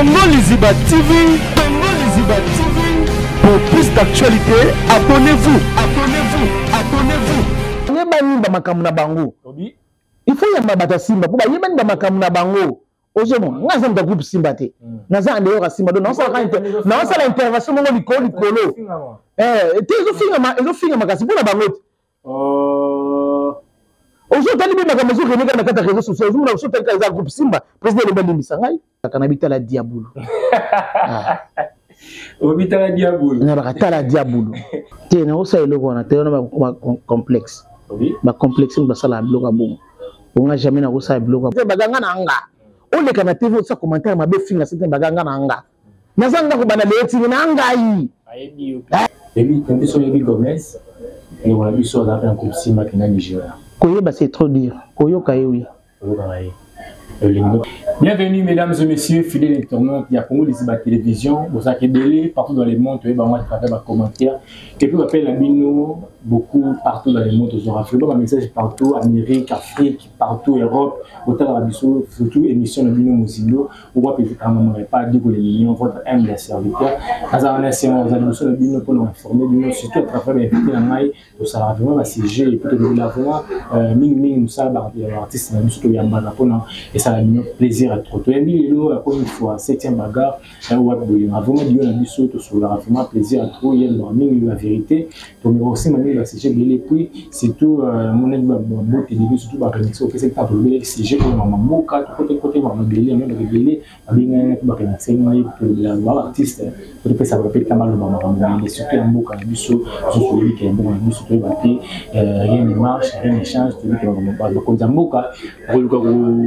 Congo Liziba TV, Congo Liziba TV. Pour plus d'actualité, abonnez-vous, abonnez-vous, abonnez-vous. Il faut y avoir Simba. Pour y avoir bango. Ozomo, nga zamba groupe Simba te. Naza andeo Simba do non ça l'intervention mo likolo. Te ezo finga makasi pour na bango. Ozo tali bi makambo zo reneka na kata réseaux sociaux. Ozo na ozo tali ka groupe Simba, président le bandi misangai. Kana bitala diabulu. Obitala diabulu. Na bakatala diabulu. Te na osa eloko na te na complexe. Oui. Ba complexe ba sala bloka boum. On a jamais na osa bloka. Te baganga na anga. On les canaux TV ça commentaire ma belle fille c'est un baganga nanga. Nazanga ko bana leti nanga yi. Ayebi. Ebi tanti so Ebi Gomez et on a vu sur la un groupe Simba qui na Nigeria. Koyeba c'est trop dur. Koyoka yewi. Bienvenue mesdames et messieurs, fidèles internautes, il y a Congo Liziba Télévision, vous avez délai partout dans le monde, vous avez fait des commentaires, et puis vous appelez la Bino, beaucoup partout dans le monde, vous aurez fait un message partout, Amérique, Afrique, partout, Europe, autant la Bissau, surtout émission de Bino Mouzindo, vous voyez que quand même pas dire que les millions, votre humble serviteur, vous avez besoin de Bino pour nous informer, surtout à travers les invités dans maille, vous savez vraiment la CG, et puis vous l'avez vraiment, nous savons, l'artiste, surtout Yambana, et ça a un plaisir à trop. Et puis, encore une fois, 7e bagarre, vraiment dit on a dit sur vraiment plaisir à trop. Il y a la vérité. Donc, aussi, maintenant, la CG, et puis, surtout, mon ami, mon télévision, surtout, ma réaction, c'est que tu as le CG, on a mon côté, on a belé, on a belé, on a belé, on a artiste, peut-être ça va répéter pas mal de moments, surtout un mot, on a vu sur celui qui est un bon, on a vu sur le papier, rien ne marche, rien ne change, celui qui est un bon, comme un mot,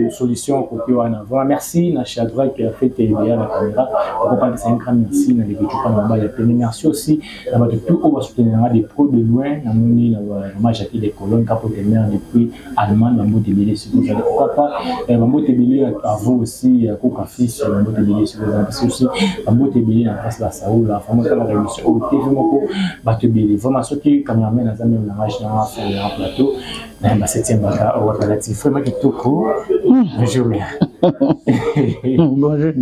solution pour que en avant. Merci Nachadra qui a fait derrière la caméra. On comprend que c'est un grand merci. N'a les pas normal. Merci aussi. On va tout on va soutenir des pros de loin. On a mis la Jackie des colonnes capotener depuis Allemagne. On va motiver sur vous. Pourquoi pas? On va motiver à vous aussi. Coca Fils. On va motiver sur vous aussi. On va motiver en face de la Saoul. La formation de la rémission. Au TV Moko. Motiver. Vraiment ceux qui cameraman à zami on a marché dans un plateau. Ma 7e bagarre au relatif. Vraiment qui tout court. Bonjour. Bonjour.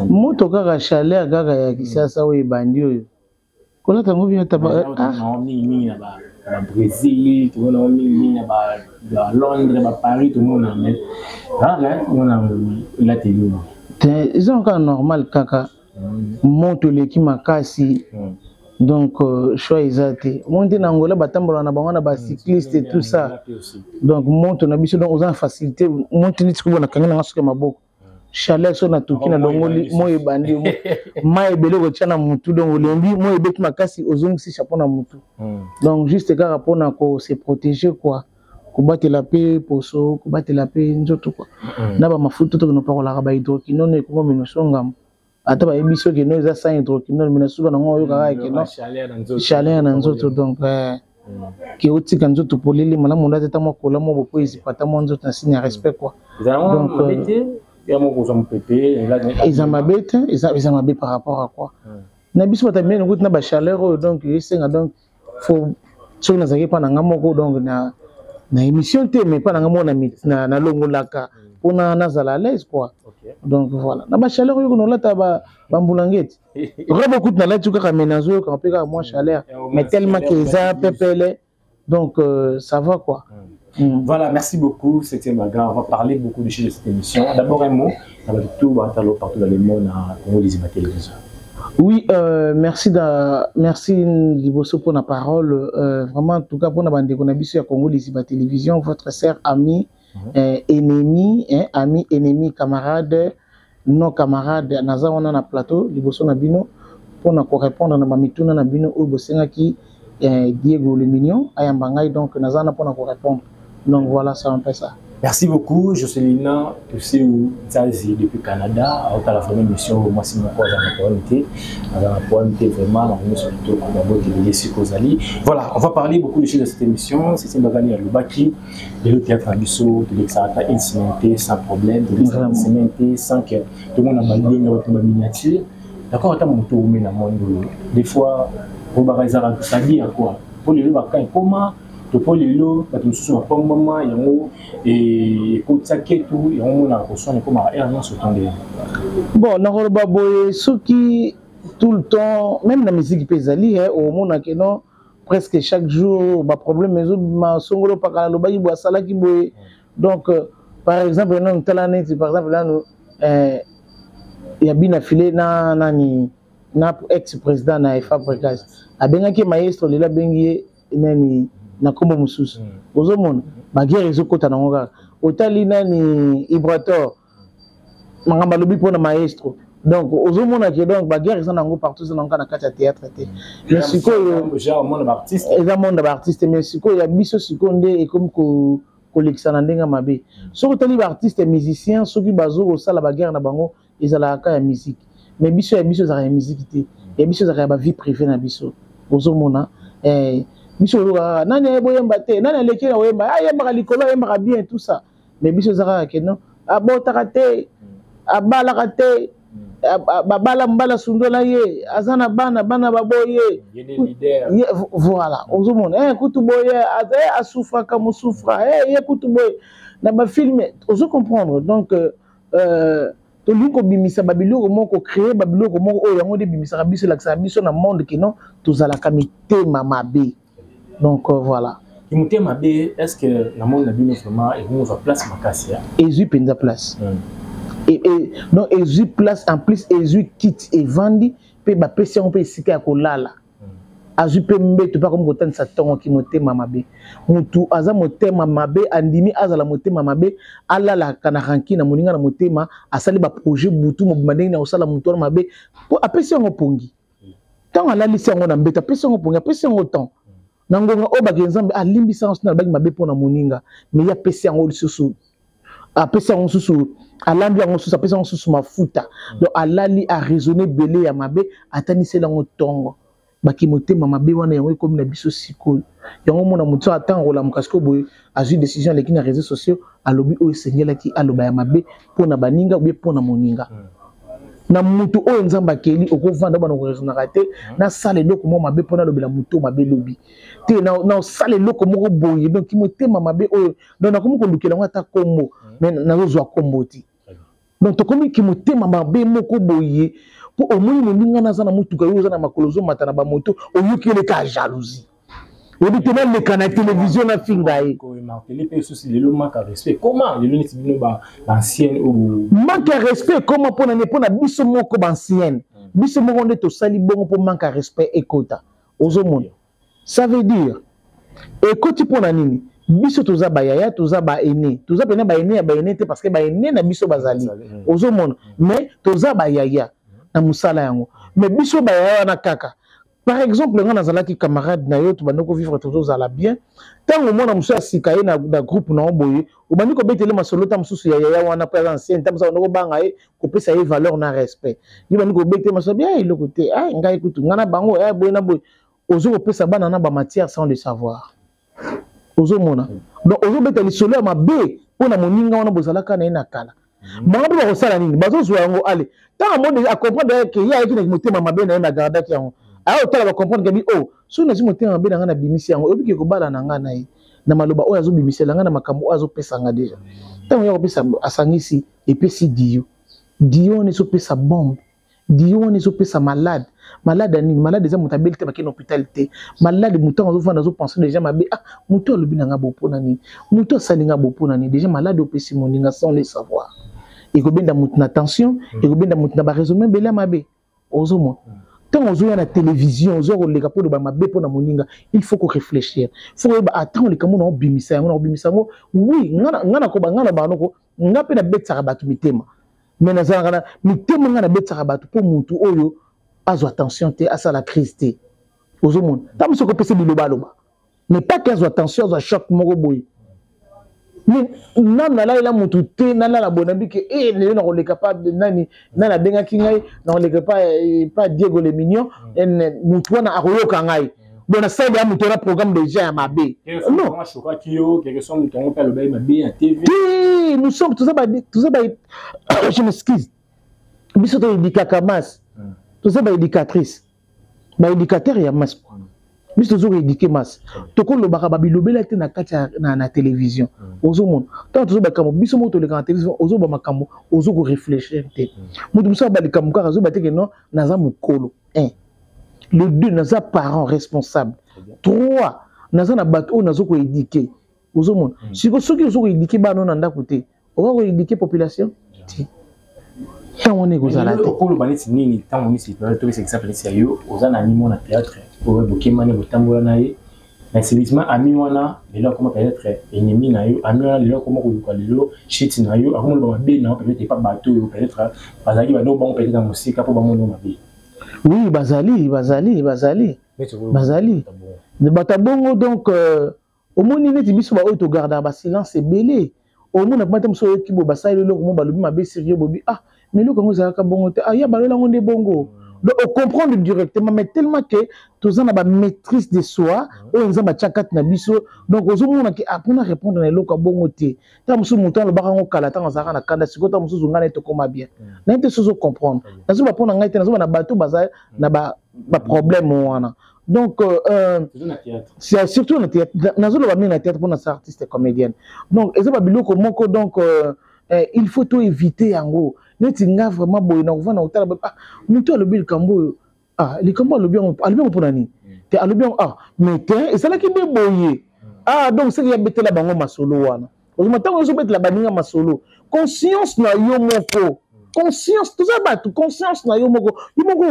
Moto kaka chaleur kaka ya kisasa we bandi oyo. Kola tango bien taba mingi na ba Brésil, tout le monde mingi na ba Londres, ba Paris, tout le monde en met. Là, on a la télé. Ils ont encore normal kaka. Moto leki makasi. Donc choix exact. Monter na Angola batambola na bango na ba cycliste et tout ça. Donc monte na biso donc aux facilité monte ni tikubo na kangana ngasuka maboko. Chaleur so na toki na longoli moye bandi mai bele ko tchana mutu donc olembi moye beti makasi ozongisi chapeau na mutu. Donc juste ka rapona ko se protéger quoi. Ko battre la paix poso, ko battre la paix nzoto quoi. Na ba mafuta to no parola ba hydroquinone ko mo songam. Ata ba ebiso ke no eza sa hydroquinone mais na suka na ngo yo kaka ke no chaleur na nzoto donc qui aussi quand tu polili mana munda tata mo kola mo bopo izipata mo nzoto na signe respect quoi. Donc il y a mon cousin pépé ils ont mabé par rapport à quoi. Na biso bata bien ngouti na ba chaleur donc isenga donc faut so na zaki pa na ngamoko donc na émission te mais pas na ngamo na longolaka pona na zala à l'aise quoi. Donc voilà. Na ba chaleur yo kono lata ba mbulangeti. Beaucoup na la tu ka ménazo ka pe ka moins chaleur mais tellement que ça pepele donc ça va quoi. Voilà, merci beaucoup, c'était bagarre. On va parler beaucoup de choses de cette émission. D'abord un mot, ça va tout partout dans le monde à Congo Liziba Télévision. Oui, merci Liboso pour la parole. Vraiment, en tout cas, pour la bande de Congo Liziba Télévision, votre sœur, ami, ennemi, ami, ennemi, camarade, non camarade, naza on a un plateau, Liboso Nabino, pour nous répondre à ma mituna Nabino ou Bosenga qui Diego le Mignon, Ayambangai, donc naza on a pour nous répondre. Donc voilà, ça un peu ça. Merci beaucoup, Jocelyna, tu sais où Zazie depuis Canada, à la première mission, moi c'est mon cause à la pointe vraiment, on est surtout pour la Sikozali. Voilà, on va parler beaucoup de choses de cette émission, c'est une bagani à Lubaki, de le théâtre à Bissau, de l'exarata instrumenté sans problème, de l'exarata instrumenté sans que tout le monde a bandé une miniature. D'accord, attends mon tour, mais dans le monde, des fois, pour Barazara, ça dit à quoi? Pour les Lubaka, comment topo lelo bato mosusu bapambama yango ekotaki tu yango mona koswana ekoma ere nyonso tondele. Bon nakoloba boye soki tout le temps même na musique mpe ezali omonake non presque chaque jour baproblème ezobima songolo pakala lobaki boye asalaki boye. Donc par exemple non tala neti par exemple lano ya bina filé nani na ex-président na Fabricas abengaki maestro lelo abengi ye nani na kombo mosusu ozomona baguerre ezokota nango kaka otali nani Ibrator mangamba lobi mpona maestro donc ozomona ke donc baguerre eza nango partout eza nango na kati ya théâtre te mais sikoyo eza monde baartiste mais sikoyo ya biso sikoyo nde ekomi kolekisa na ndenge mabe soki otali baartiste musicien soki bazokosala baguerre na bango ezalaka ya musique mais biso ya biso ezalaka ya musique te ya biso ezalaka ya bavie privée na biso ozomona biso oyoka nani ayeboyemba te nani aleki na oyemba ayembaka likolo ayembaka bien tout ça mais biso ezalaka keno abotaka te abalaka te babala mbala sundola ye aza na bana baboye voilà ozomona kutu boye asufraka mosufra ye kutu boye na bafilme ozo comprendre donc tolingi kobimisa babiloko moko créer babiloko moko oyo yango nde ebimisaka biso elakisaka biso na monde keno tozalaka mitema mabe. Donc voilà. Et motema mabe, est-ce que la monde n'a bien vraiment et on va place makasi ya? Ezu penza place. Et donc ezu place en plus ezu quitte et vendi pe ba pesi on peut sika ya kolala. Azu pe mbeto pas comme kotani sa tongo ki motema mabe. Mutu aza motema mabe andimi azala motema mabe alala kana ranki na moninga na motema asali ba projet butu mo bandenge na osala mutu mabe po apesi on pongi. Tant alali si on na mbeta apesi on pongi apesi on temps. Nangonga obaki nzambe alimbisa nsona baki mabe pona moninga mais ya pesi yango lisusu apesi yango susu alambi yango susu apesi yango susu mafuta donc alali a raisonner belé ya mabe atanisela yango tongo baki motema mabe wana yango ekomi na biso sikoyo yango mona mutu atangola mukasiko boye azui décision lekini na réseaux sociaux alobi oyo sengelaki aloba ya mabe pona baninga ou bien pona moninga na mutu oyo nzamba keli okovanda bana ko raisonnera te na sale loko mo mabe pona lobela mutu mabe lobi te na sale loko moko boye donc motema mabe oyo donc na komi ko lukela ngata kombo mais na zozwa kombo ti donc to komi ki motema mabe moko boye po omoni moninga na za na mutu ka yo za na makolozo mata na ba moto oyokele ka jalousie. On dit même les canaux télévision na fingaye. Manque de respect. Comment les lunettes anciennes ou manque de respect comment pour na biso moko ancienne. Biso moko nde to sali bongo pour manque de respect ekota. Ozomona. Ça veut dire ekoti pour na nini? Biso toza ba yaya toza ba aîné. Toza pena ba aîné te parce que ba aîné na biso bazali. Ozomona. Mais toza ba yaya na musala yango. Mais biso ba yaya na kaka. Par exemple, on a des camarades qui vont vivre tous à la bien. Tant au moins, on a un na groupe na boye. On a dit que betele masolo tam susu ya wana pas ancien tam ça on banga e ko pesa e valeur na respect. Il va nous betele masolo bien il côté ah nga écoute ngana bango boye na boye. Ozo ko pesa bana na ba matière sans le savoir. Ozo mona. Donc ozo betele solo ma be pona moninga wana bozala kana ina kala. Manga ba ko sala nini bazo zo yango ale. Tant monde a comprendre que ya ekina motema mabe na garda ki yango. Alors tu vas comprendre que oh si on a dit motema mabe na ngana bimisi yango obi ke ko bala na ngana yi na maloba oyo azo bimisi la ngana makambo azo pesa nga déjà tant yo ko pesa asangisi et puis si dio ne so pesa bombe dio ne so pesa malade ani malade za mutabeli te bakena hôpital te malade mutu azo fanda azo penser déjà mabe ah mutu alobi na nga bopona ni mutu asalinga bopona ni déjà malade opesi moninga sans le savoir et ko benda mutu na tension et ko benda mutu na ba raisonnement bela mabe ozomo. Tant on joue à la télévision, on joue les capos de Bamabé pour la moninga, il faut qu'on réfléchisse. Il faut attendre les camons en bimisa, oui, ngana ko bangana banoko, ngape na bet sarabatu mitema. Mais na zangana mitema ngana bet sarabatu pour mutu oyo azo attention te asa la crise te. Ozo mon. Tam so ko pese biloba loba. Mais pas qu'azo attention azo choc moko boy. Mais nan na la mutu te nan la bonambi que les na le capable nani nana benga kingai na le pas Diego le mignon en mutu na akoyoka ngai bona ça ya mutu na programme déjà ya mabe non quelque chose mutu on parle ba mabe en TV nous sommes tout ça je m'excuse biso to éducatrice tout ça ba éducatrice ba éducateur ya mas biso tozo éduquer masse toko lobaka babilobela te na kati na télévision ozo mon tant tozo bakamo biso moto le na télévision ozo ba makambo ozo ko réfléchir te moto musa ba likamo kaka zo bateke non naza mukolo 1 le 2 naza parent responsable 3 naza na bato o nazo ko éduquer ozo mon siko soki ozo ko éduquer ba non nda côté on va ko éduquer population ti on est gozala te ko lo baneti nini tant on ici to c'est exemple c'est yo ozana ni mon théâtre pour bokemane botambola naye mais c'est justement ami wana lelo comment peut-être ennemi na yo ami wana lelo comment ko lelo shit na yo akomo ba be na peut-être pas bateau peut-être bazaki ba no bon peut-être dans musika pour ba mono mabe oui bazali de batabongo donc au moni neti biso ba auto garder ba silence belé au moni na matam so ki bo basali lelo ko ba lobi mabe sérieux bobi ah mais le Congo ça bongo te ah ya ba lola ngonde bongo donc on comprend directement mais tellement que tous en a ba maîtrise de soi on nzamba chakat na biso donc ozomona ki apona répondre na loko bongo te ta musu muto lo baka ngokala ta ngazaka na kanda siko ta musu zungana to koma bien na te sozo comprendre nazo ba pona ngai te nazo na bato baza na ba problème wana donc c'est surtout na théâtre nazo lo ba na théâtre pour na artiste comédienne donc ezaba biloko moko donc il faut tout éviter yango neti nga vraiment boy na kuvana utala ah mutu alobi likambo ah likambo alobi pour nani te alobi ah mais te ezala ki be boye ah donc c'est ya betela bango masolo wana ozumatango zo betela baninga masolo conscience na yo moko conscience tout ça bato conscience na yo moko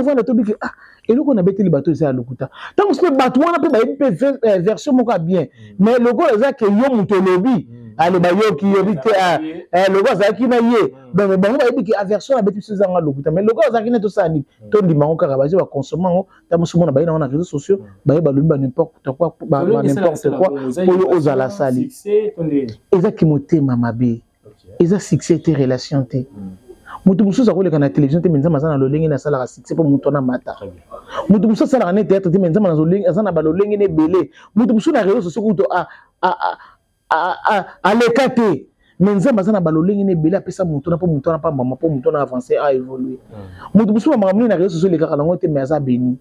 uvana to biki ah eloko na beteli bato eza lokuta tango se bato wana pe ba version moko bien mais logo eza ke yo mutu lobi ale ba yo ki yo bite logo za ki na ye donc bango ba biki aversion na beti seza nga lokuta mais logo za ki na to sani to ndima ngo kaka ba je ba consommer ngo ta musu mona ba ina na réseaux sociaux ba lobi ba n'importe quoi n'importe quoi pour aux ala sali eza ki motema mabe eza succès te relation te mutu mususu akoleka na télévision te menza mazana lolenge na sala succès pour mutu na mata mutu mususu sala na théâtre te menza mazana lolenge azana ba lolenge ne belé mutu mususu na réseaux sociaux kuto a lekate menza mazana ba lolenge ne belé apesa mutu na pa mama po mutu na avancer a évoluer mutu mususu mamamuni na réseaux sociaux lekaka lango te mais aza béni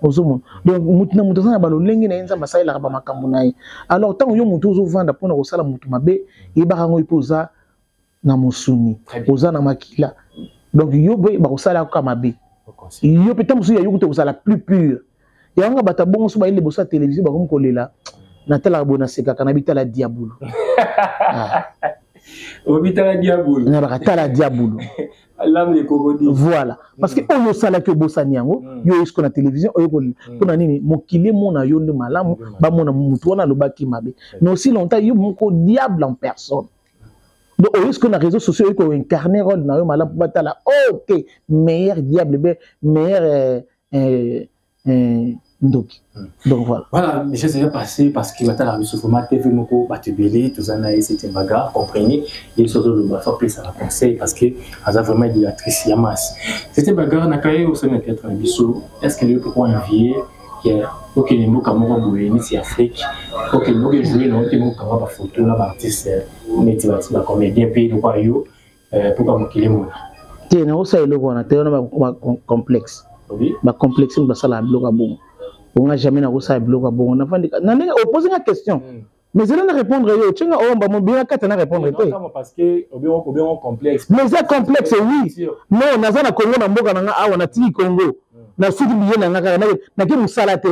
ozomo donc mutu na mutu azana ba lolenge na enza masaila ba makambo naye alors tant yo mutu ozo vanda pona ko sala mutu mabe yebaka ngo ipoza na musuni oza na makila donc yo boy ba kosala ka mabe yo peta musu ya yo ko sala plus pur ya nga bata bongo so ba ile bosa télévision ba comme kolela na tala bona seka kana bitala diabolo obitala diabolo na ba tala diabolo l'âme de Cogodi voilà parce que on yo sala ke bosa nyango yo isko na télévision oyo ko pona nini mokile mona yo nde malamu ba mona mutu wana lobaki mabe mais aussi longtemps yo moko diable en personne. Donc, au risque na réseaux sociaux, ils ont incarné rôle dans le malin pour battre là. Ok, meilleur diable, meilleur donc voilà. Voilà, mais je sais passé parce que la réseau format TV moko batebele tous en a c'était bagarre, comprenez. Et surtout le bafa plus à la conseil parce que ça vraiment de l'actrice Yamas. C'était bagarre na kaye au sein de théâtre biso. Est-ce que le peut envier OK les mots comme on boue ni Afrique. OK nous que jouer non te mots comme ba photo na artiste mais tu vas ba comédien pays de quoi yo pour pas moquer moi. Té na osa eloko na té na ba complexe. Oui. Ba complexe ba sala bloka bon. On n'a jamais na osa bloka bon. Na fandi na poser une question. Mais je vais répondre yo. Tu nga o ba mo bien kata na répondre té. Non parce que obien complexe. Mais c'est complexe oui. Non na za na Congo na mboka na nga awa na ti Congo. Na sudi bien na nga na ke musala te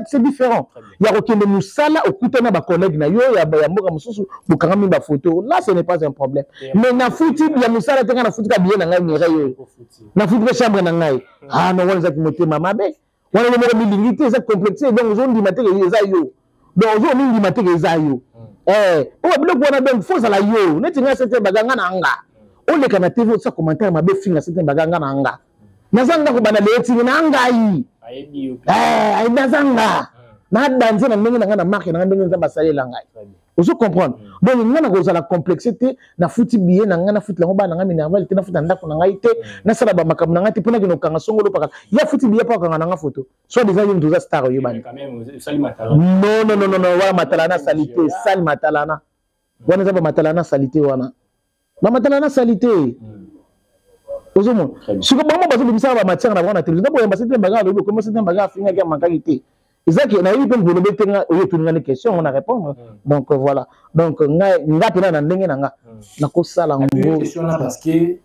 c'est différent ya kokende musala okuta na ba collègue na yo ya mboka mususu bukanga mi ba photo là ce n'est pas un problème mais na futi ya musala te na futi ka bien na nga mi yo na futi ka chambre na ngai ah no wana za kimotema mabe wana mo milingi te za complexe donc zo ndi mateke eza yo donc zo mingi mateke eza yo o biloko wana donc faut ça la yo neti nga sete baganga na nga o le kana TV sa commentaire mabe finga sete baganga na nga nazanga ko bana leti na ngai ai nazanga na danse na ndenge na marque na ndenge nzamba salela ngai ozo comprendre donc ngana ko za la complexité na futi biye na ngana futi lango bana ngami nerval te na futi ndako na ngai te na sala ba makambo na ngai te pona kino kanga songolo paka ya futi biye pa kanga na photo so déjà yo ndoza star yo bana non wa matalana salité sal matalana wana za ba matalana salité wana ba matalana salité ozomo siko bango bazo bimisa ba matière na bana télévision bo yamba c'était bagarre lo comme c'était bagarre finga ke mankaki te Exact, on a eu comme vous le mettez une question, on a répondre. Donc voilà. Donc nga pena na ndenge nanga. Na ko sala ngo. Question là parce que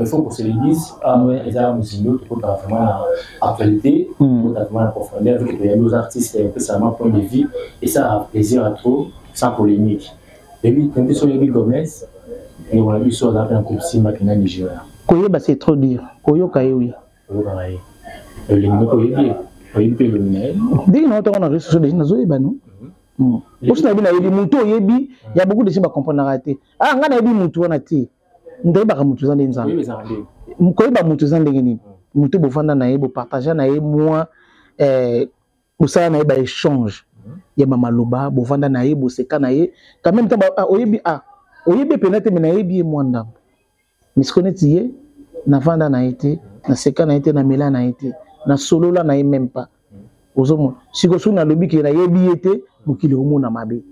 faut qu'on se le dise, les armes musulmans, tout pas vraiment actualité, tout vraiment la profondeur avec les artistes un peu seulement point de vue et ça a plaisir à trop sans polémique. Et puis quand sur les Gomez, et on a vu sur la coupe Simba qui n'a Nigeria. Koyeba c'est trop dur. Koyo kayewi. Koyo kayewi. Le numéro koyebi. Koyebi le numéro. Dès que nous avons un réseau social, nous avons nous. Parce que na yebi muto yebi, il y a beaucoup de choses à comprendre rater. Ah ngana yebi muto na ti. Ndeba ka muto zande nzamba. Koyeba muto zande ngeni. Muto bofanda na yebo partager na ye moi usana na yeba échange. Yeba maloba bofanda na yebo seka na ye. Quand même oyebi penate me na yebi mwanda. Miskoneti ye na vanda na été na seka na été na mela na été na solo la na ye même pas. Ozomo sikosu na lobi ki na yebi été mukile omona mabe.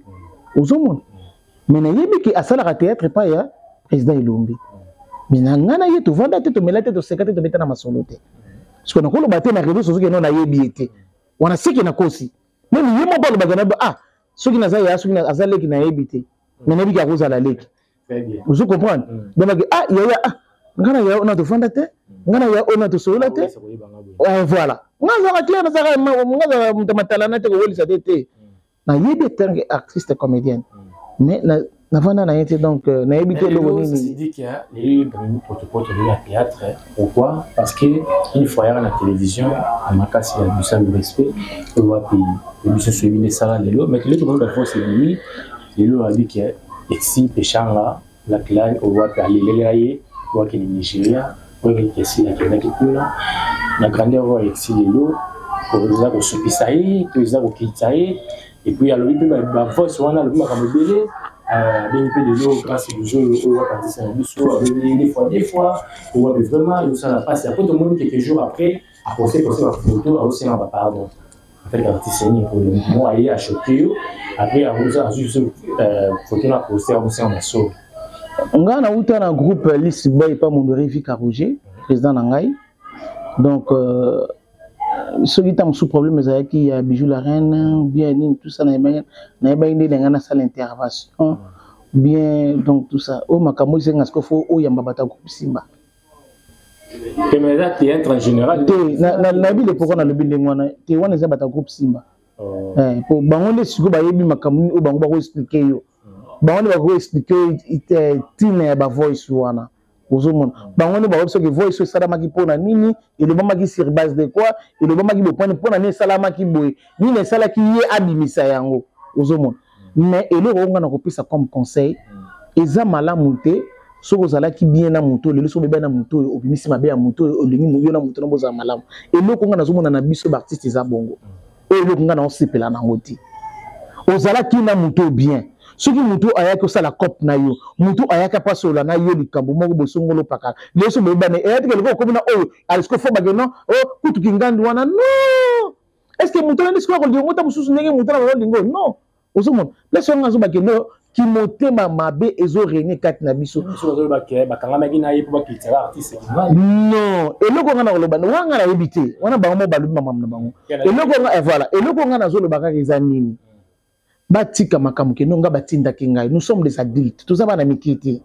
Ozomo mais na yebi ki asala ka théâtre pas ya président Ilombe. Mais na ngana ye to vanda te to mela te to seka te to beta na masolo te. Parce que na ko lo baté na réseau soki na yebi été. Wana seki na kosi. Même yemo ba lo bagana ah soki na za ya soki na azale ki na yebi été. Mais na yebi ka koza la leki. Vous comprenez? Donc ah ya ah ngana ya on a to vanda te ngana ya on a to solo te. Voilà. Ngaza clair na saka ngaza mtamatala na te ko woli sa te. Na yebi tant artiste comédienne. Mais na vanda na été donc na yebi te lo nini. C'est dit qu'il y a les protocole de la théâtre. Pourquoi? Parce que une fois à la télévision, à Makassi il y a du ça le respect. On voit que le se vient ça les lots mais le tout le monde c'est lui. Les lots a dit qu'il y a ici péchant là la classe on voit aller les on voit qu'il est Nigeria on voit qu'il est là qui est là la grandeur voit ici les lots pour les avoir supisaï pour les avoir kitaï et puis alors il peut la voix on a le même comme belé bien peu de l'eau grâce au jeu on voit quand c'est un bisou des fois on voit vraiment ça la passe après tout le monde quelques jours après à poster la photo aussi on va pardon en fait l'artiste pour le moment aller à choquer après on a juste photo la poster aussi en assaut. On a un groupe Liste Boy pas mon Rivi Karougé, président Nangai. Donc ceux qui ont sous problème c'est qu'il y a Bijou la reine bien tout ça na ba inde ngana salle intervention bien donc tout ça au makamo c'est ngasko fo o yamba bata groupe Simba. Mais là théâtre en général na bi le pourquoi na le bi ngwana te wana za bata groupe Simba. Pour bango le siko ba yebi makamo o bango ba ko expliquer yo. Bango ba ko expliquer tine ba voice wana. Ozomon bango ba obso que voice salama ki pona nini et le mama ki sur base de quoi et le mama ki be pona ne salama ki boy ni ne sala ki ye abimisa yango ozomon mais et le ronga na kopisa comme conseil eza malamu te soko zala ki bien na moto le so beba na moto obimisi mabe ya moto olingi mo yo na moto na boza malamu et le konga na zomona na biso ba artiste za bongo et le konga na osepela na ngoti ozala ki na moto bien soki mutu ayaki osala cop na yo mutu ayaki apasola na yo likambo moko bosongolo paka leso boyebane eyatike loko okomi na oyo alisiko fo bake non o kutuki ngandi wana non est ce que mutu nani sikoya kolingo ta mosusu ndenge mutu na bakolingo non ozomona place onga azobake no kimotema mabe ezorenie kati na biso non eloko nga na koloba wanga nayebi te wana bango mo balobi mamamu na bango eloko nga voilà eloko nga nazoloba kaka eza nini batika makamu ke nonga batinda kingai nous sommes des adultes tout ça bana mikiti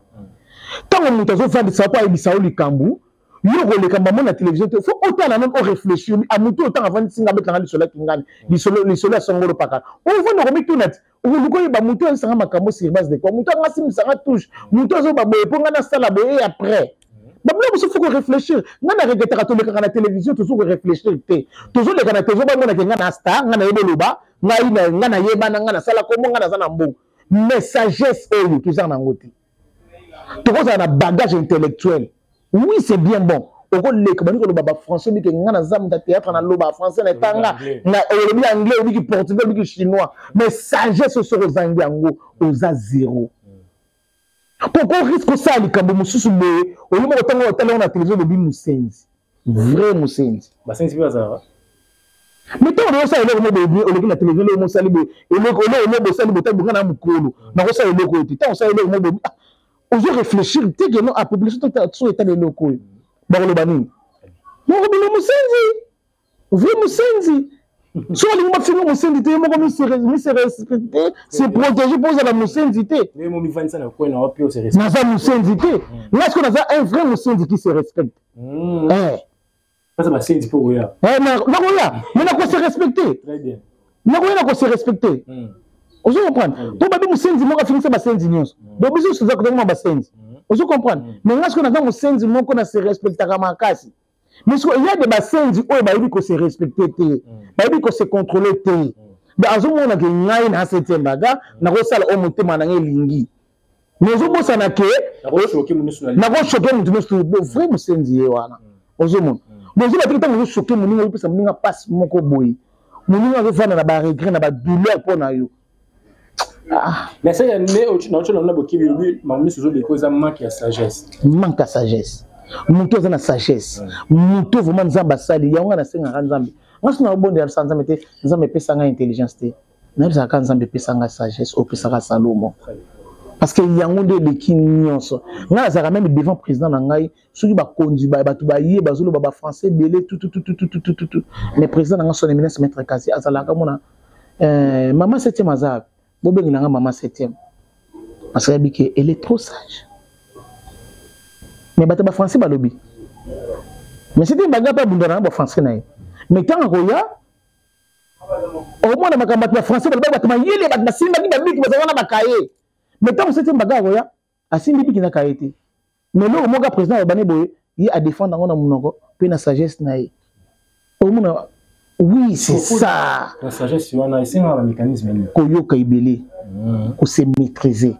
tango mutu azofandi sa pa ebisa likambu yo ko lekamba mona télévision te faut autant na même réfléchir à mutu autant avant singa betanga lisolo kingani lisolo ya songolo paka on vona ko mitunat o luko ba mutu sanga makamu sur base de quoi mutu ngasi misanga touche mutu azo ba boye ponga na sala boye après babla il faut réfléchir ngana regretera to lekanga na télévision toujours réfléchir te toujours lekanga toujours ba mona kenga na star ngana yeboloba ngana yebana ngana sala ko ngana za na mbo mais sagesse oyo toujours na ngoti to ko za na bagage intellectuel oui c'est bien bon oko leka bani ko lo baba français bi ke ngana za mu théâtre na loba français na tanga na bi anglais bi portugais bi chinois mais sagesse sur aux anglais ngo oza zéro pourquoi risque ça likambo mususu be oyo mo tanga o tala na télévision de bi musenzi vrai musenzi basenzi bi bazara mais tant on ça eloko mo be oleki na télévision le mo sali be eloko le mo sali be ta bungana mukolo na ko ça eloko te tant on ça eloko mo be ozo réfléchir te que non a publicité tout état de eloko ba ko lo banini mo ko bi musenzi vrai musenzi Soit les gens filment mon syndicat, moi se respecter, se protéger pour la mon syndicat. Mais mon vivant ça na quoi na opio se respecter. Dans mon syndicat. Là ce qu'on a un vrai mon syndicat qui se respecte. Ça va syndicat pour rien. Non voilà, mais na quoi se respecter. Très bien. Na quoi se respecter. Vous comprenez? Tout babi mon syndicat moi finir ça ba syndicat nyonso. Donc biso c'est ça que moi ba syndicat. Vous comprenez? Mais là ce qu'on a mon syndicat moi qu'on a se respecter comme makasi. Mais il y a des bassins où il faut se respecter, il faut se contrôler. Mais à ce moment-là, il y a une septième bagarre, il y a une salle où on a un lingi. Mais au bout, ça n'a que. Il y a choqué mon frère, mon syndié. Au moment. Mais je vais te choquer mon niveau, parce que mon passe mon coboy. Mon niveau va faire un regret, un douleur pour nous. Mais ça, il y a une autre qui m'a mis sur des causes manque de sagesse. Manque de sagesse. Muto na sagesse muto vraiment nzamba sali ya ngana senga nzambe ngaso na bonde ya nzambe te nzambe pesa nga intelligence te na bisa ka nzambe pesa nga sagesse o pesa ka salomo parce que yango nde leki nyonso nga za même devant président na ngai soki ba kondu ba batu ba yé bazolo ba français belé tout mais président na nga son éminence maître Kasi azalaka mona maman 7e azab bobengi nga maman 7e parce que elle est trop sage. Mais bata ba français ba lobby. Mais c'était baga pas bundana ba français na. Mais tant ko ya au moins na makamba ba français ba bata ma yele ba na simba ki ba biki ba wana ba kaye. Mais tant c'était baga ko ya asimbi biki na kaye te. Mais là au moins ka président ba ne boye il a défendre ngona munoko pe na sagesse na ye. Au moins oui, c'est ça. La sagesse wana c'est un mécanisme ko yo ka ibele. Ko se maîtriser,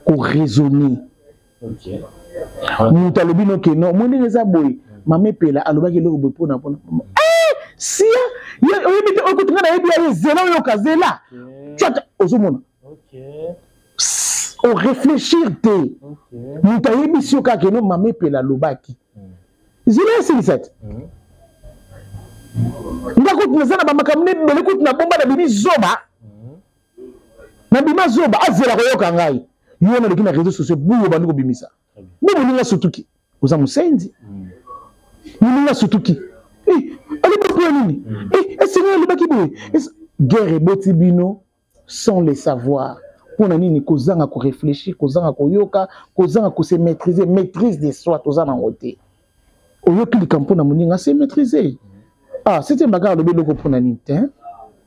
ko raisonner. OK. Muta lobi no ke no moni neza boy mame pela alobaki loko boy pona si ya oyebite okutunga na yebi ya zela yo kazela tchata ozomona o réfléchir te muta yebi si ka ke no mame pela lobaki zela c'est ça ndako tunazana ba makamne bele kutuna bomba na bini zoba na bima zoba azela ko yoka ngai yo na lekina réseaux sociaux buyo banduko bimisa. Mais on a Sutuki. Vous avez Musendi. On a Sutuki. Allez, guerre et Botibino sans les savoirs. On a ni kozanga ko réfléchir, kozanga ko yoka, kozanga ko se maîtriser, maîtrise des soi, kozanga ngote. Oyoki li kampo na moninga se maîtriser. Ah, c'était bagarre le beloko pour na nite.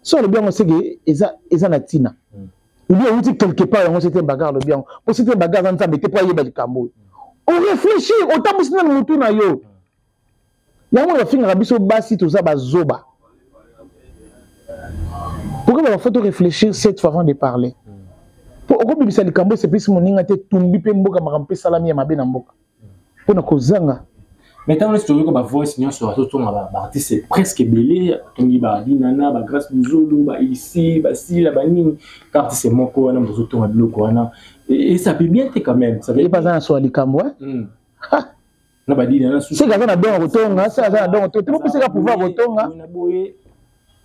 So le bien on sait que eza na tina. Il y a outil quelque part, on s'était bagarre le bien. On s'était bagarre dans le temps, mais pas Kambo. On réfléchit, autant que c'est le tour na yo. Il y a un film qui a basi tout ça bazoba. Pourquoi il faut réfléchir 7 fois avant de parler? Pour que bibisa le Kambo c'est plus mon ninga te tumbi pe mboka makampe salami ya mabe na mboka. Pour na kozanga. Maintenant, on que ma voix sinon sur la artiste c'est presque belé. Tongi ba dinana ba grâce buzolo ba ici ba si la banine car c'est mon ko na mbozo tonga biloko wana et ça peut bien être quand même ça veut pas ça sur likambo ha na ba dinana c'est que ça na don rotonga ça na don to tu peux pouvoir rotonga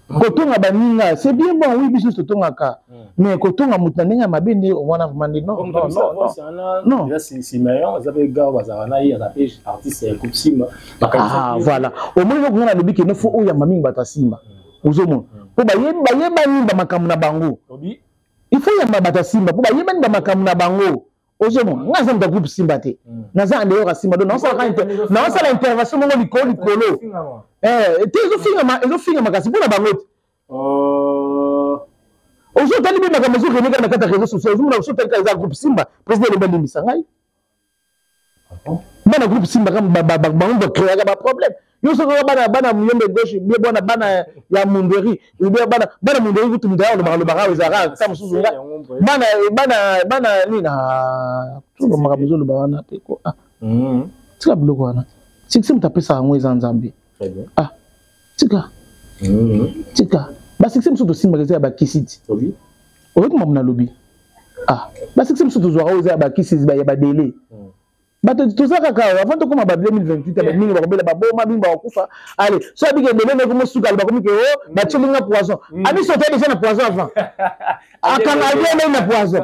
kotonga baninga c'est bien bon oui biso totonga ka mais kotonga mutanenga mabende wana mandi non là c'est meilleur ça veut gars bazana ya la page artiste comme Simba voilà au moins on a le bic ne faut oya mami bata Simba ozomo po bayeba ni ba makamu na bango il faut ya bata Simba po bayeba ni ba makamu na bango ozomo ngaza mta groupe Simba te naza andeo ka Simba donc na sala intervention ngo likolo ezo makasi mpona bango ozotali mpe makambo ezoreneka na kati ya réseau social ozomona osotalika eza groupe Simba président elomba limbisa ngai bana groupe Simba bango bakreaka baproblème yo soki bana muyombe gauche bie bana ya munderi bana munderi kutu mutu alobaka ezalaka sa mosusu nga bana nini tolo makambo ezoloba wana te ko tika biloko wana sikisi moto apesaka yango eza nzambe tika basikisi mosusu tosimbaka eza ya bakisiti oyoki mamu na lobi basikisi mosusu tozwaka oyo eza ya bakisiti ya badele bato toza kaka avant tokoma ba 2028 bamingi bakobela baboma mingi bakokufa ale so abike ebele ndeko mosuka ale bakomi ke o batielinga poison amiso te déjà na poison avant akanga ye na poison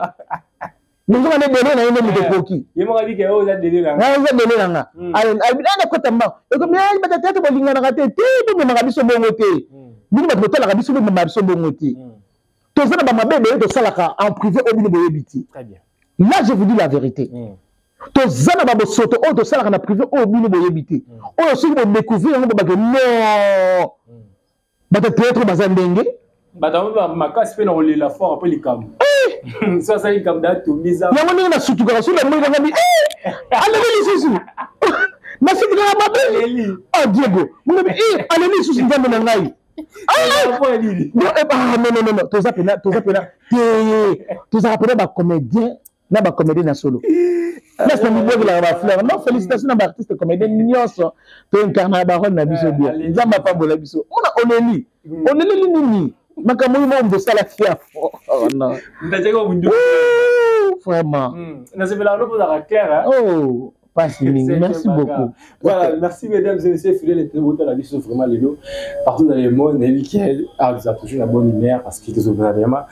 nzonga ne dele na yende mutokoki yemoka bike o za dele nanga za dele nanga ale albina na kota mba eko me batata to bolingana kate te to me maka biso bongo te bino bato botalaka biso bomema biso bongo te toza na bamabebe oyo tosalaka en privé oyo bino boyebi te. Là je vous dis la vérité. Toza na babosoto oyo tosalaka na privé oyo bino boyebi te oyo soki bodécouvrir yango bobake non bato théâtre baza ndenge makasi mpe na kolela fort apres likambo so asali likambo datomisa yango ndenge nasutukaka so namoikangabi aleli lisusu nasutukaka mabe oh diego mongabi aleli lisusu nzambe na ngai non tozaka pena bacomédien na bacomédien na solo place na mibokelaka bafleur non félicitation na baartiste comédien nyonso toincarna barole na biso bien nzambe apambola biso mona oneli nini makambo oyo mo bosala fiafo vraiment oh passe mingi merci beaucoup. Voilà, merci mesdames et messieurs fidèles et très la biso vraiment les deux partout dans le monde et qui a toujours la bonne humeur parce qu'il est vraiment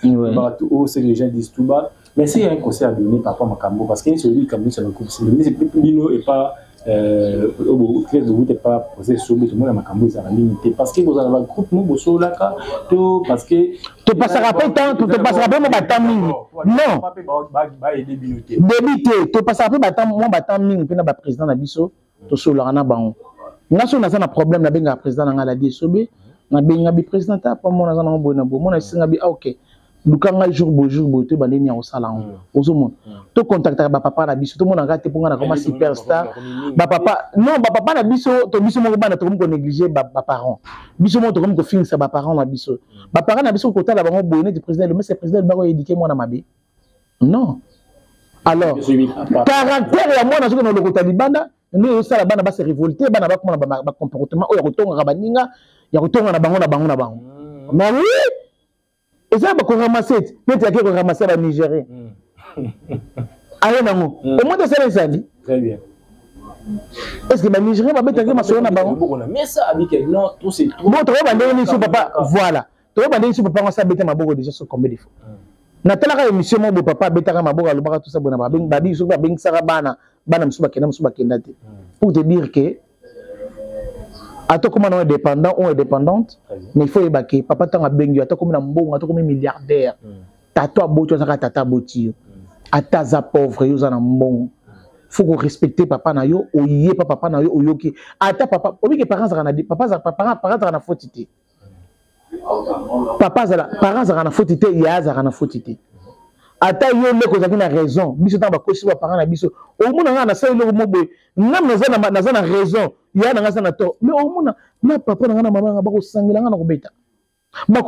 tout ce que les gens disent tout bas. Mais s'il y a un conseil à donner par rapport à Makambo, parce qu'il y a celui qui a mis sur le couple, c'est plus Lino et pas très de route et pas posé sur le monde à Makambo, ça va limiter. Parce que vous avez un groupe, nous, vous avez parce que. Tu passeras pas tant, tu passeras pas mon bâtiment. Non. Débité, tu passeras pas mon bâtiment, puis le président Nabiso, tu sur le Rana Bango. Nous avons un problème, nous avons un président dans la DSOB, nous avons un président, pas mon agent en bonabo, mon agent en ok. Lukanga jour tu bandé ni au salon aux hommes to contacter papa na biso to mon ngate pour ngana comme superstar papa non papa na biso to biso mo bana to ko négliger parents biso mo to comme ko finir ba parents na biso parents na biso ko tala bango bonné du président mais c'est président ba ko éduquer moi na mabe non alors caractère ya moi na soko na lokota libanda ni sala bana ba se révolter bana ba ko ba comportement o ya ko tonga baninga ya ko tonga na bango mais oui. Et ça, on ramasse, peut-être qu'on ramasse les Nigériens. Allez, non. Au moins, c'est ça, ça dit. Très bien. Est-ce que les Nigériens vont mettre un sur la banque? Mais ça, avec non, tout c'est trop. Bon, tu vas demander sur papa. Voilà. Tu vas demander sur papa, on s'habite ma bourre déjà sur combien de fois. Natala émission mon papa betara ma bourre, le bar tout ça bonaba. Babi sur ba bing sarabana, bana msuba kenda te. Pour te dire que ato comme on est dépendant ou indépendante, mais il faut évacuer. Papa tanga bengi, ato comme un bon, ato comme un milliardaire. Tato a botu, tata boti. Ataza pauvre, yo zana bon. Faut qu'on respecte papa na yo, oye papa na yo, oyoki. Ata papa, obi que parents zana di, parents zana fautité. Parents zana fautité, ya zana fautité. Ata yo le ko zakina raison, biso tamba ko siba parents na biso. Au moins na sa yo mo boy, ngam na zana raison. Ya na ngasa na to mais au moins na papa na mama nga bako sangila nga na kubeta nga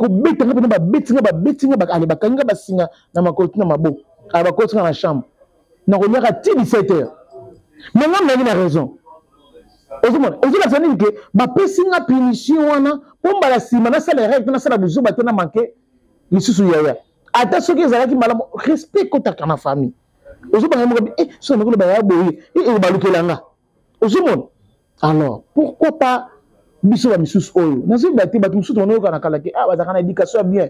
ba betinga ba ale bakanga basinga na makoti na mabo aba koti na chambre na ko nyaka ti 17h mais ngam na raison ozuma sani ke ba pesinga punition wana pomba la sima na sala règle na sala buzuba te na manke lisusu yaya ata soki ezalaki malamu respect kota kana famille ozuma ngam so na ko ba ya boyi ba lukelanga ozuma. Alors, pourquoi pas biso ba misusu oyo? Nazo bati ba misusu tono kana kala ke bazaka na éducation bien.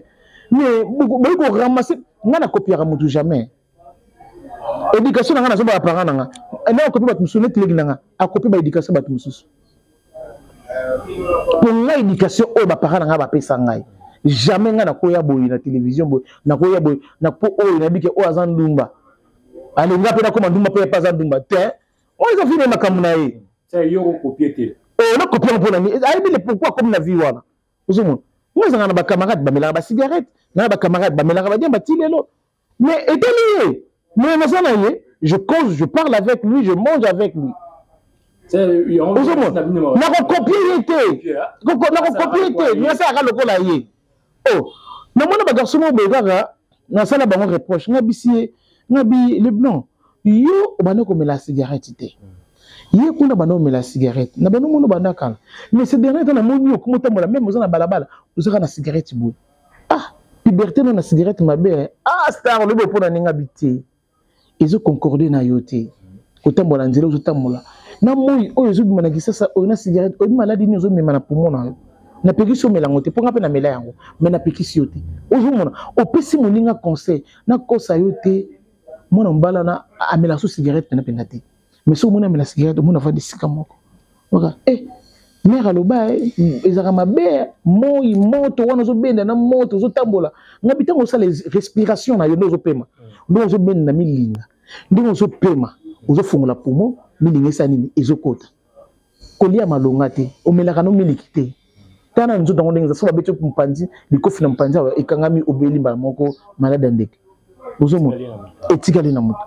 Mais beaucoup ramasser ngana copier à mutu jamais. Éducation ngana zo ba parents nga. Na copier ba misusu net legi nga. A copier ba éducation ba misusu. Pour la éducation oyo ba parents nga ba pesa ngai. Jamais ngana koya boyi na télévision boyi na koya boyi na po oyo na bike o azandumba. Ale ngape na komandumba pe pas azandumba. Te. On les a fini makamuna yi. C'est un copier. On a copié pour l'ami. Pourquoi comme la vie voilà. Vous savez, moi j'ai un camarade, bah mais cigarette, n'a pas camarade, bah mais la rabadien, bah tilelo. Mais est lié. Mais je cause, je parle avec lui, je mange avec lui. C'est on a copié. N'a ça à le coller. Oh, mais moi na garçon mo begara, na ça la bango reproche, ngabi le blanc. Yo bana comme la cigarette té. Yé kuna bana me la cigarette na bana mono bana kala mais c'est dernier temps na moni ko motambola même ozana balabala ozaka na cigarette bo ah liberté na cigarette mabe star le bo pona ninga biti ezo concorder na yote kotambola nzela ozotambola na moi oyo zo bimana kisasa oyo na cigarette oyo maladi ni ozo mema na poumon na pekisi melango te ponga pe na mela yango mais na pekisi yote ozo mona opesi moninga conseil na kosa yote mona mbala na amela so cigarette na penate. Mais si on a la cigarette, on a fait des cigarettes. mère aloba ezaka mabe moi moto wana zo benda na moto zo tambola ngabita ngo sala respiration na yo zo pema ndo zo benda na milinga ndo zo pema zo fungola poumon milinga esa nini ezokota kolia malonga te omelaka no miliki te tana nzo tango ndenge so babeto mpanzi likofi na mpanzi ekangami obeli mbala moko malade ndeke ozo mo etikali na moto.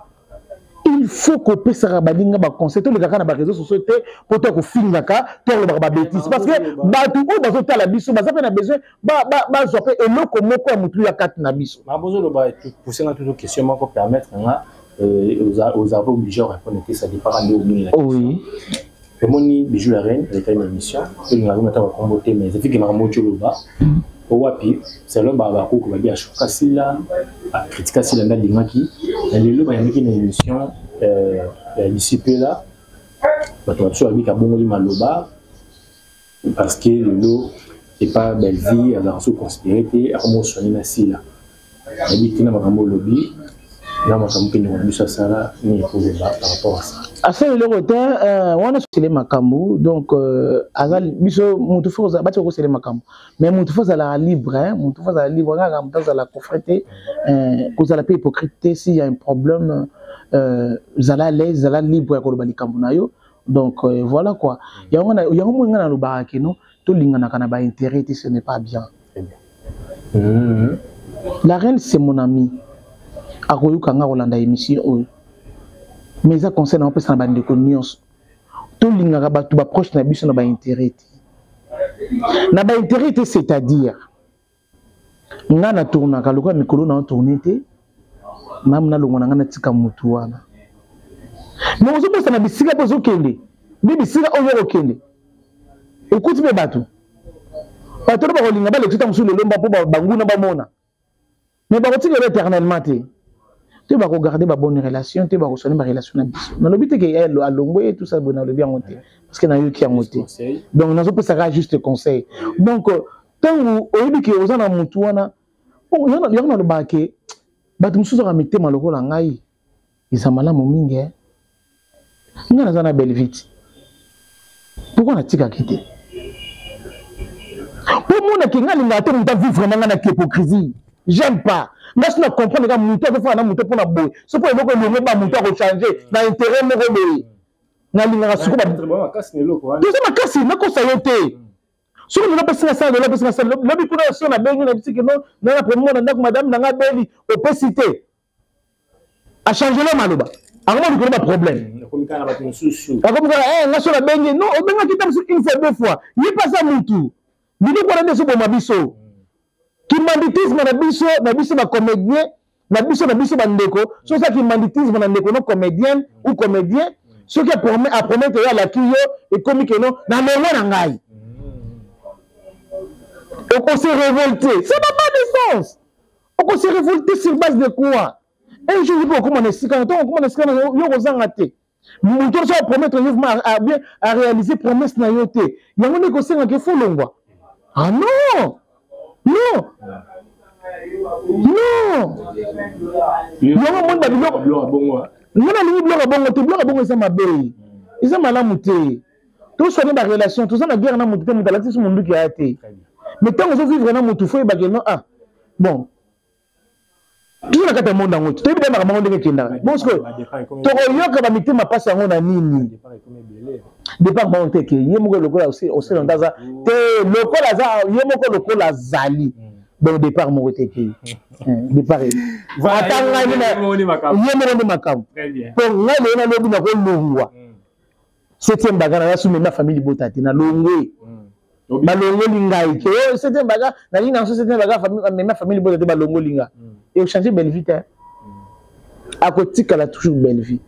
Il faut que pesa balinga ba conseil to le kaka na ba réseaux sociaux te pour to ko fingaka to le ba bêtise parce que ba tout o bazo tala biso ba ça fait na besoin ba zo pe eloko moko ya mutu ya kat na biso ma bozo lo ba pousser na toute question moko permettre nga aux avons obligé à répondre que ça dépend de nous. Oui. Le moni bijou la reine elle était une émission que nous avons maintenant comboté mais ça fait que ma moto lo ba au wapi c'est le baba ko ba bien choka sila a critiquer sila ndingaki et le ba yamiki na émission disciple là ba to so abika bongo li maloba parce que le lot c'est pas belle vie alors sous conspirité à comment sonner na sila habite na makambo lobby na makambo ke ni ça sala ni ko ba par rapport à ça. Assez le retard on a sur les makambo donc azal biso mutu foza ba toko sur les makambo mais mutu foza la libre mutu foza libre nga mutu la confronter cause la peu hypocrite s'il y a un problème zala l'aise zala libre ko ba likambo na yo donc voilà quoi yango nga na lobaka keno to lingana kana ba intérêt ce n'est pas bien. La reine c'est mon ami akoyuka nga kolanda émission mais ça concerne un peu ça bande de nyonso to lingaka batu ba proche na biso na ba intérêt c'est-à-dire nga na tourna ka lokwa mikolo na tourner te mam na longo na nga na tika mutu wana mais ozo posa na bisika pozo kende ni bisika oyo okende okuti be batu ba kolinga ba lekita musu lelomba po banguna ba mona mais ba kotika éternellement te tu vas regarder ma bonne relation, tu vas reconnaître ma relation avec biso. Dans le but que elle a longué et tout ça, bon, on le bien monté parce que na yo qui a monté. Donc nous avons ça juste conseil. Donc tant où au début que aux ana mutu wana, bon yana le baké, batu mususu ka mité maloko la ngai. Isamala momingi eh. Ngana zana belle vite. Pourquoi na tika kité? Pour moi na kinga linga te muta vivre vraiment na hypocrisie. J'aime pas. Mais je ne comprends pas que mutu ko fa na mutu pour na boy. C'est pour eloko le ba mutu ko changer na intérêt mo ko boy. Na linga suko ba makasi eloko wana. Tout ça makasi na ko sayote. Sur le pesa ça de la pesa ça. Le bi kuna so na bengi na bisiki non na premier na ndako madame na nga beli opacité. A changer le maloba. Avant de pas problème. Comme quand na ba mususu. Comme ça na so na bengi non o benga kita une fois deux fois. Il pas ça mutu. Bidi ko na so bo mabiso. Qui banditisme na biso ba comédien na biso bandeko so ça qui banditisme na ndeko no comédien ou comédien ce qui a promettre ya la kiyo et comique non na lelo na ngai on s'est révolté ça n'a pas de sens on s'est révolté sur base de quoi un jour il faut comment on est yo kozanga te muto so promettre à réaliser promesse na yo te yango ne ko senga ke folongwa ah non. Non. Non. Non, mon babi blog bongo. Non, non, blog bongo, tu blog bongo ça mabé. Ils ont malamu te. Tout soigner la relation, tout ça la guerre na mutu mutu la sur mon qui a été. Mais tant que vivre na mutu faut ba non ah. Bon. Tout la kata monde ngo. Tu bien na monde ke kinda. Parce que to yoka ba miti ma passe ngo na nini. Départ bon te ke yemo lokola aussi ndaza te lokola za yemo ko lokola zali donc départ mo te ke départ atanga ni na yemo ni makam très bien pour ngale na lobi na ko longwa 7e bagana ya sumi na famille botati na longwe ba longwe lingai ke 7e baga na ni na 7e baga famille botati ba longwe linga et changer belle vie à côté la toujours belle vie.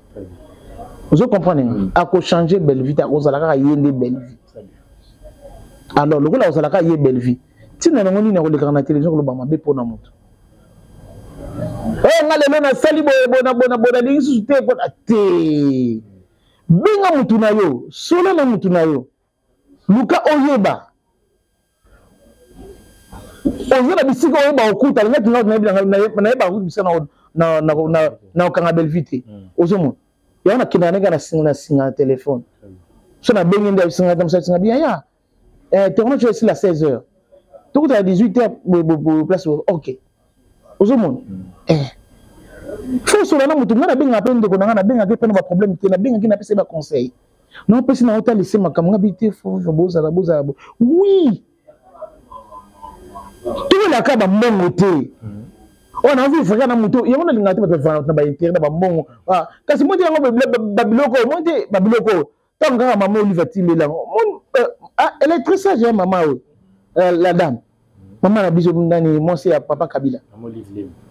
Vous comprenez? À quoi changer belle vie, à quoi ça la yende belle vie. Alors le coup là, ça la yende belle vie. Si nous avons une relève na télévision, le bama be pour na moto. Eh ngale na sali bona lingi sute bona te. Benga mutu na yo, solo na mutu na yo. Luka oyeba. Ozela bisiko oyeba okuta, ngati na yeba okuta na kanga belle vie. Ozomo. Il y a un qui n'a pas de téléphone. Si on a bien de singa bien ya tournage aussi à 16h. Tout à 18h, place, ok. Aux hommes. Faut que l'on ait un bien appelé de qu'on a bien appelé un problème qui n'a bien qui n'a pas de conseil. Non, parce que n'a pas laissé ma camarade habiter, faut boza. Oui. Tout le cas va monter. On a vu frère na moto, il y a on a l'ingati ba faire na ba intérêt na ba mbongo. Ah, kasi moi dia babiloko, moi dia babiloko. Tant que maman Olive Tilela. Elle est très sage maman la dame. Maman na biso ndani moi c'est papa Kabila.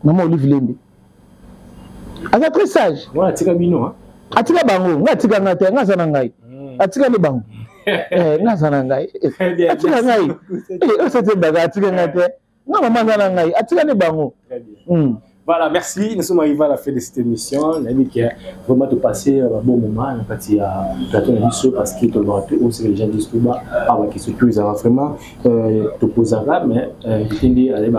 Maman Olive Lembe. Elle est très sage. Moi atika bino hein. Atika bango, ngatika ngate, ngazana ngai. Atika ni bango. Ngazana ngai. Atika ngai. C'était baga atika ngate. Non, maman, très bien. Voilà, merci. Nous sommes arrivés à la fin de cette émission. On a dit qu'il y a vraiment de passer un bon moment. On a dit plateau parce que tout le monde, aussi les gens disent tout bas, qui se posent vraiment te poser mais il dit aller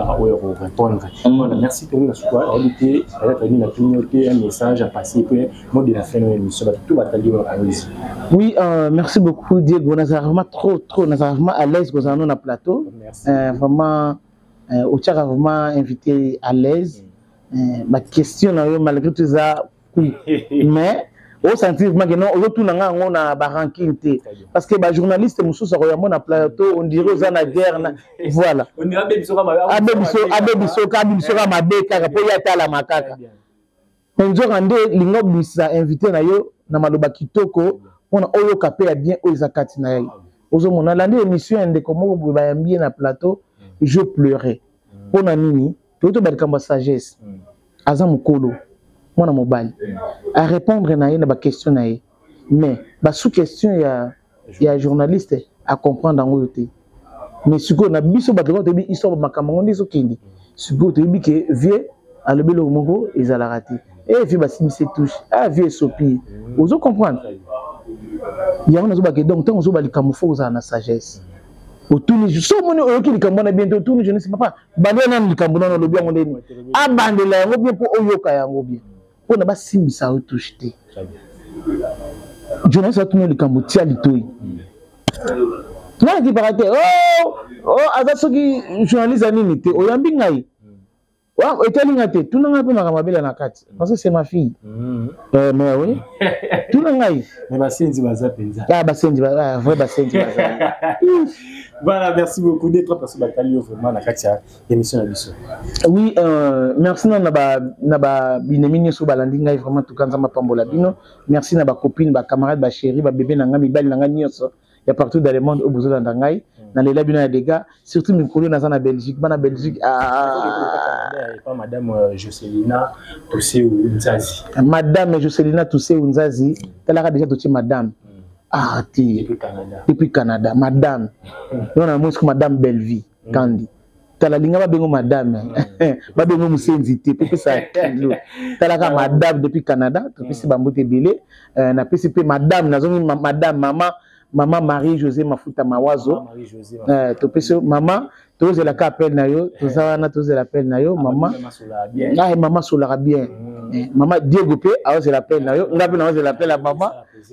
répondre. Voilà, merci pour nous. On a dit un message à passer pour moi de la fin de l'émission. Tout va aller oui, merci beaucoup Diego. On a vraiment trop, on a vraiment à l'aise quand on a un plateau. Vraiment. Au Tchad vraiment invité à l'aise. Ma question malgré tout ça, mais au sentiment que non, autour on a ranking parce que les journalistes nous sommes sur un plateau, on dirait aux la guerre, voilà. On dirait abebiso mabeka pour y être à la macaque. On dit que l'ingob ça invité na yo na maloba kitoko, on a oyo kapé bien aux zakati na yo. Ozo mona l'année émission de comment vous bien na plateau. Je pleurais. Pour Nini, tout le monde sagesse. Azam Mukolo, moi mobile. À répondre à une question mais sous question il y a journaliste à comprendre en côté. Mais ce qu'on a biso battre de histoire makamango des okindi. Ce qu'on te dit que vieux à le belo mongo ils a la raté. Et vieux basim se touche. Ah vieux sopi. Vous comprendre. Il y a un autre donc tant on va camoufler à la sagesse. Au tout les jours, mon qui les cambona bientôt tout je ne sais pas. Bandana les cambona le bien on est. Abandela ngo bien pour oyoka yango bien. Pour na ba simbisa o toucher. Je ne sais pas tout le cambo tia litoi. Toi qui parate azasoki journaliste anini te oyambi ngai. Wa etelingate tout na pe makamabela na kati. Parce que c'est ma fille. Mais oui. Tout na ngai. Mais basenzi baza penza. Ah basenzi baza vrai basenzi baza. Voilà, merci beaucoup d'être passé Batalio vraiment la katia émission Abisso. Oui, merci na ba binemini so balandi ngai vraiment tout kanza mapambola bino. Merci na ba copine, ba camarade, ba chérie, ba bébé na nga mibali na nga nyonso. Il y a partout dans le monde au besoin d'angai. Dans les labino ya dégâts, surtout mes collègues na Belgique, bana Belgique pas madame Jocelina Toussé Unzazi. Madame Jocelina Toussé Unzazi, elle a déjà touché madame. Ah, depuis Canada, madame. On a moins que madame Bellevie, Candy. Tala linga bengo madame. Ba bengo musenzité, pepe ça. Tala ka madame depuis Canada, depuis si bambote belé, na PCP madame, nazongi madame maman Marie-José Mafuta Mawazo. Maman, tous la appel na yo, tous la appel na yo, maman. Ah, maman solara bien. Maman Diego P, alors c'est l'appel na yo, ngapi na l'appel à maman.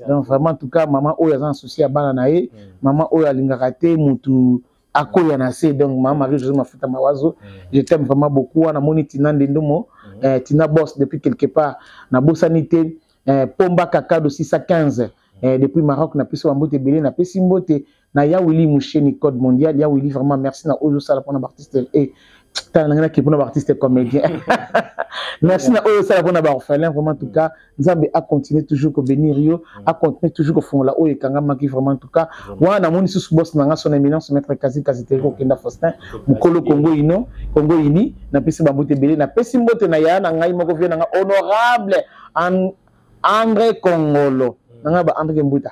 Donc vraiment en tout cas maman oyo azan souci à bana na ye, maman oyo alingaka te mutu akoya na se donc maman Marie-José Mafuta Mawazo. Je t'aime vraiment beaucoup na moni Tina Ndendomo, Tina boss depuis quelque part na Bossanité, Pomba Kakado 615. Depuis Maroc, na piso ambote belé, na pesi mbote, na ya Willy Moucheni code mondial, ya Willy vraiment merci na Ozo Sala pour na artiste et t'as un qui pour na artiste comédien. Merci na Ozo Sala pour na orphelin vraiment en tout cas, Nzambe a continué toujours ko bénir yo, a continué toujours ko fond la o et kanga maki vraiment en tout cas. Wa na moni sous boss na nga son éminence maître Kasi Teko Kenda Faustin, mukolo Congo ini, na pesi bambote belé, na pesi mbote na ya na ngai moko vient na honorable André Congolo. André Mbuta.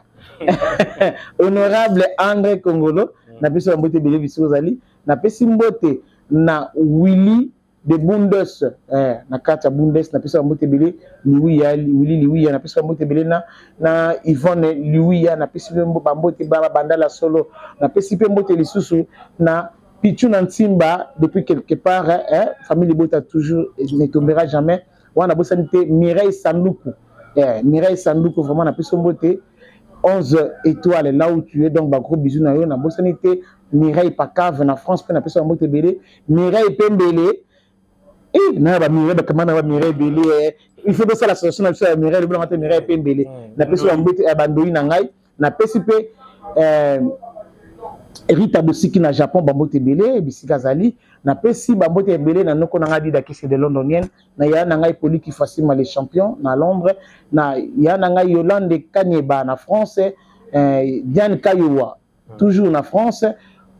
Honorable André Congolo, na pesi mbote belé bisozali, na pesi mbote na Willy de Bundes, na kata Bundes, na pesi mbote belé Willy Liwia, na pesi mbote belé na Yvonne Liwia, na pesi mbote bandala solo, na pesi mbote lisusu na Pichu Nantimba depuis quelque part, famille Bota toujours ne tombera jamais. On a beau sanité Mireille Sanduku. Mireille Sanduku vraiment na pesi mbote 11 étoiles là où tu es, donc bah, gros bisous na yo na bosanité Mireille Pacave na France pe na pesa mbote belé Mireille Pembele et na ba Mireille ba kamana ba Mireille Belé il faut que ça l'association na Mireille le blanc Mireille Pembele na pesa mbote abandoi na ngai na pesi pe Rita Bosiki na Japon bambote belé bisika zali na pesi bambote belé na noko na ngadi da kisi de londonienne na ya na ngai Poli qui facilement les champions na Londres na ya na ngai Yolande Kanyeba na France Diane Kayowa toujours na France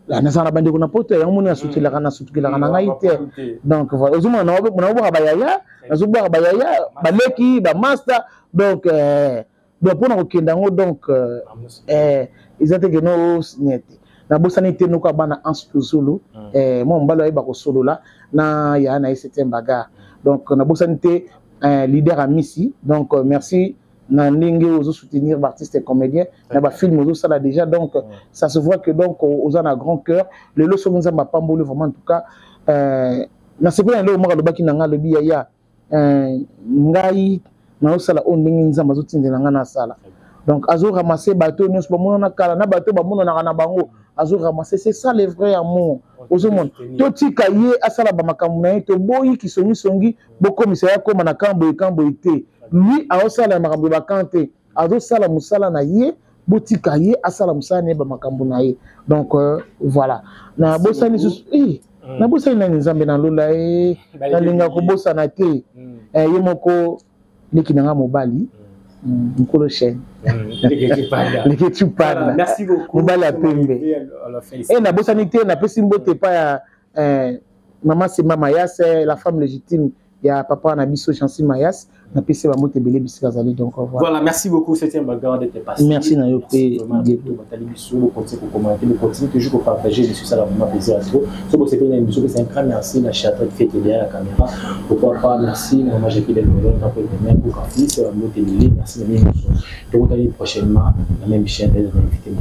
la na bande ko na poto ya moni asutila kana na ngai te donc voilà ozuma na ba bayaya nazo ba bayaya baleki ba master donc pour na kokenda ngo donc ils étaient que no nyete na bosanité noko bana en solo mo mbalo ayeba ko solo la na ya na septième bagarre donc na bosanité leader à Missy donc merci na ndenge ozo soutenir artistes et comédiens na ba film ozo ça là déjà donc ça se voit que donc aux en a grand cœur le loso nzamba pambolo vraiment en tout cas na sepela le mo ka lobaki na nga lobi ya ngai na osala on ndenge nzamba zo tindela nga na sala donc azo ramasser bateau nyos ba mona na kala na bateau ba mona na bango azo ramasser c'est ça le vrai amour ozo mon to tika ye asala ba makambo na to boyi ki songi boko misaya ko na kambo ite lui a osala makambo ba kante azo sala musala na ye botika ye asala musala ne ba makambo na ye donc voilà na bosani na bosani na nzambe na lola na linga ko bosana te ye moko leki na nga mobali Nkolo chaîne. Merci beaucoup. Mobali a pembe. Et na bosanité na pesi mbote pa ya maman c'est Mama Mayas, la femme légitime. Il y a papa Nabiso Chancy Mayas, na pesi ba mote belé bisika zali donc voilà, merci beaucoup septième bagarre d'être passé. Merci na yo pe continuer toujours à partager, je suis ça la vraiment plaisir à trop. Ce que c'est une émission, c'est un grand merci la chata qui fait derrière la caméra. Pourquoi pas merci moi j'ai pris des nouvelles tant que demain pour café c'est un mot télé merci la même chose. Donc on prochainement la même chaîne des invités.